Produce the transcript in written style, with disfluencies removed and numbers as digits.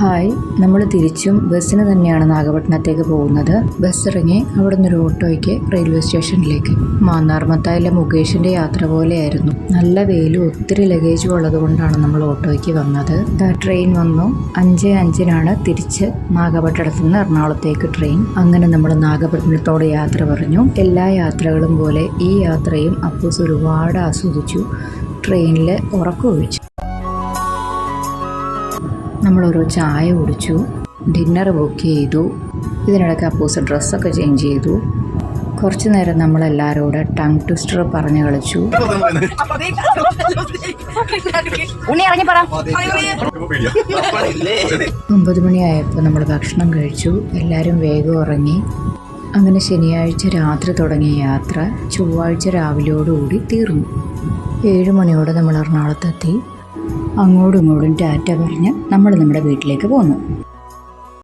Hi, നമ്മൾ തിരിച്ചും ബസ്സിന് തന്നെയാണ് നാഗപട്ടണത്തേക്ക് പോകുന്നത്. ബസ് ഇറങ്ങി അവിടെ നിന്നൊരു ഓട്ടോയ്ക്ക് റെയിൽവേ സ്റ്റേഷനിലേക്ക്. മാന്നാർമത്തായിലെ മുകേഷിൻ്റെ യാത്ര പോലെയായിരുന്നു. നല്ല വെയിലും ഒത്തിരി ലഗേജും ഉള്ളത് കൊണ്ടാണ് നമ്മൾ ഓട്ടോയ്ക്ക് വന്നത്. ട്രെയിൻ വന്നു. 5:05 തിരിച്ച് നാഗപട്ടണത്തിൽ നിന്ന് എറണാകുളത്തേക്ക് ട്രെയിൻ. അങ്ങനെ നമ്മൾ നാഗപട്ടണത്തോട് യാത്ര പറഞ്ഞു. എല്ലാ യാത്രകളും പോലെ ഈ യാത്രയും അപ്പൂസ് ഒരുപാട് ആസ്വദിച്ചു. ട്രെയിനിൽ ഉറക്കമൊഴിച്ചു. നമ്മളോരോ ചായ കുടിച്ചു, ഡിന്നർ ബുക്ക് ചെയ്തു. ഇതിനിടയ്ക്ക് അപ്പൂസ് ഡ്രസ്സൊക്കെ ചേഞ്ച് ചെയ്തു. കുറച്ച് നേരം നമ്മളെല്ലാവരോട് ടങ് ട്വിസ്റ്റർ പറഞ്ഞ് കളിച്ചു. 9 മണിയായപ്പോൾ നമ്മൾ ഭക്ഷണം കഴിച്ചു. എല്ലാവരും വേഗം ഉറങ്ങി. അങ്ങനെ ശനിയാഴ്ച രാത്രി തുടങ്ങിയ യാത്ര ചൊവ്വാഴ്ച രാവിലെയോടുകൂടി തീർന്നു. 7 മണിയോടെ നമ്മൾ എറണാകുളത്തെത്തി. അങ്ങോട്ടും ഇങ്ങോട്ടും ടാറ്റ പറഞ്ഞ് നമ്മൾ നമ്മുടെ വീട്ടിലേക്ക് പോന്നു.